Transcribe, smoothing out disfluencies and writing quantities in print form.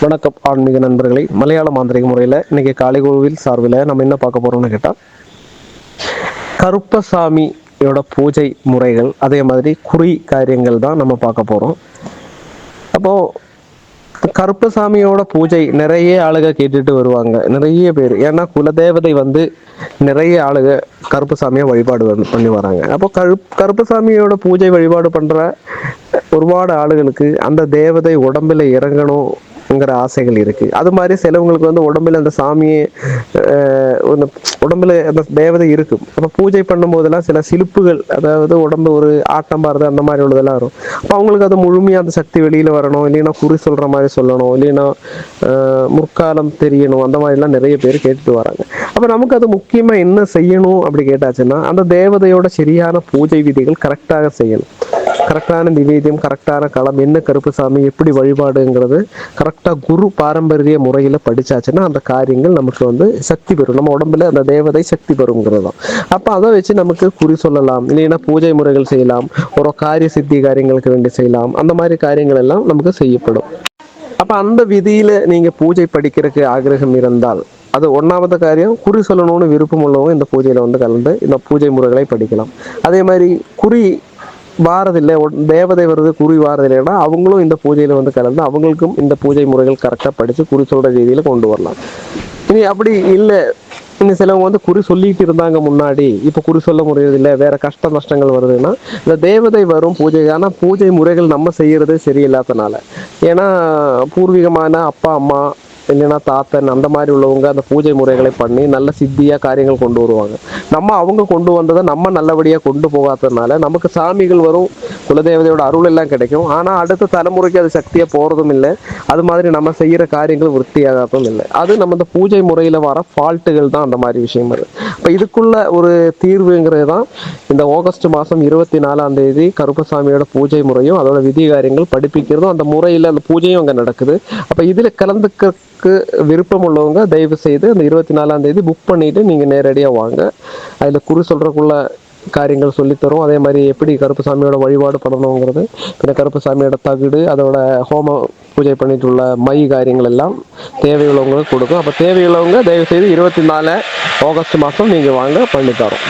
வணக்கம் ஆன்மீக நண்பர்களை மலையாள மாந்திரிக முறையில் இன்னைக்கு காலைகோவில் சார்பில் நம்ம என்ன பார்க்க போறோம்னு கேட்டால் கருப்பசாமியோட பூஜை முறைகள் அதே மாதிரி குறி காரியங்கள் தான் நம்ம பார்க்க போறோம். அப்போ கருப்பசாமியோட பூஜை நிறைய ஆளுக கேட்டுட்டு வருவாங்க, நிறைய பேர். ஏன்னா குலதேவதை வந்து நிறைய ஆளுக கருப்பசாமியை வழிபாடு பண்ணி வராங்க. அப்போ கருப்பசாமியோட பூஜை வழிபாடு பண்ற ஒருபாடு ஆளுகளுக்கு அந்த தேவதை உடம்புல இறங்கணுங்கிற ஆசைகள் இருக்கு. அது மாதிரி சிலவங்களுக்கு வந்து உடம்புல அந்த சாமியை உடம்புல அந்த தேவதை இருக்கும். அப்போ பூஜை பண்ணும் போதெல்லாம் சில சிலுப்புகள், அதாவது உடம்பு ஒரு ஆட்டம் பாருது அந்த மாதிரி உள்ளதெல்லாம் வரும். அப்போ அவங்களுக்கு அது முழுமையாக அந்த சக்தி வெளியில வரணும், இல்லைன்னா குறி சொல்ற மாதிரி சொல்லணும், இல்லைன்னா முற்காலம் தெரியணும், அந்த மாதிரிலாம் நிறைய பேர் கேட்டுட்டு வராங்க. அப்போ நமக்கு அது முக்கியமா என்ன செய்யணும் அப்படி கேட்டாச்சுன்னா, அந்த தேவதையோட சரியான பூஜை விதிகள் கரெக்டாக செய்யணும். கரெக்டான நிவேதியம், கரெக்டான களம், என்ன கருப்புசாமி எப்படி வழிபாடுங்கிறது கரெக்டாக குரு பாரம்பரிய முறையில் படிச்சாச்சுன்னா அந்த காரியங்கள் நமக்கு வந்து சக்தி பெறும். நம்ம உடம்புல அந்த தேவதை சக்தி பெறுங்கிறது தான். அப்போ அதை வச்சு நமக்கு குறி சொல்லலாம், இல்லைன்னா பூஜை முறைகள் செய்யலாம், ஒரு காரிய சித்தி காரியங்களுக்கு வேண்டி செய்யலாம். அந்த மாதிரி காரியங்கள் எல்லாம் நமக்கு செய்யப்படும். அப்போ அந்த விதியில் நீங்கள் பூஜை படிக்கிறதுக்கு ஆகிரகம் இருந்தால், அது ஒன்றாவது காரியம். குறி சொல்லணும்னு விருப்பம் உள்ளவங்க இந்த பூஜையில் வந்து கலந்து இந்த பூஜை முறைகளை படிக்கலாம். அதே மாதிரி குறி வாரதில்லை, தேவதை வருது குறி வாரதில்லைன்னா அவங்களும் இந்த பூஜையில் வந்து கலந்து அவங்களுக்கும் இந்த பூஜை முறைகள் கரெக்டாக படித்து குறி சொல்கிற ரீதியில் கொண்டு வரலாம். இனி அப்படி இல்லை, இன்னும் சிலவங்க வந்து குறி சொல்லிட்டு இருந்தாங்க முன்னாடி, இப்போ குறி சொல்ல முடியறதில்லை, வேற கஷ்ட நஷ்டங்கள் வருதுன்னா இந்த தேவதை வரும் பூஜை. ஆனால் பூஜை முறைகள் நம்ம செய்யறது சரியில்லாதனால, ஏன்னா பூர்வீகமான அப்பா அம்மா இல்லைன்னா தாத்தன் அந்த மாதிரி உள்ளவங்க அந்த பூஜை முறைகளை பண்ணி நல்ல சித்தியாக காரியங்கள் கொண்டு வருவாங்க. நம்ம அவங்க கொண்டு வந்ததை நம்ம நல்லபடியாக கொண்டு போகாததுனால நமக்கு சாமிகள் வரும், குலதேவதையோட அருள் எல்லாம் கிடைக்கும். ஆனால் அடுத்த தலைமுறைக்கு அது சக்தியாக போகிறதும் இல்லை, அது மாதிரி நம்ம செய்கிற காரியங்கள் விருத்தியாகதும் இல்லை. அது நம்ம இந்த பூஜை முறையில் வர ஃபால்ட்டுகள் தான் அந்த மாதிரி விஷயம் வருது. இப்போ இதுக்குள்ள ஒரு தீர்வுங்கிறது தான் இந்த ஆகஸ்ட் மாதம் 24 கருப்பசாமியோட பூஜை முறையும் அதோட விதி காரியங்கள் படிப்பிக்கிறதும், அந்த முறையில் அந்த பூஜையும் அங்கே நடக்குது. அப்போ இதில் கலந்துக்க விருப்பம் உள்ளவங்க தயவு செய்து அந்த 24 புக் பண்ணிட்டு நீங்க நேரடியாக வாங்க. அதில் குறி சொல்றதுக்குள்ள காரியங்கள் சொல்லித்தரும். அதே மாதிரி எப்படி கருப்பசாமியோட வழிபாடு பண்ணணுங்கிறது, பின்ன கருப்பசாமியோட தகுடு, அதோட ஹோம பூஜை பண்ணிட்டு உள்ள மை காரியங்கள் எல்லாம் தேவையுள்ளவங்களுக்கு கொடுக்கும். அப்போ தேவையுள்ளவங்க தயவு செய்து 24 ஆகஸ்ட் மாதம் நீங்கள் வாங்க, பண்ணித்தரோம்.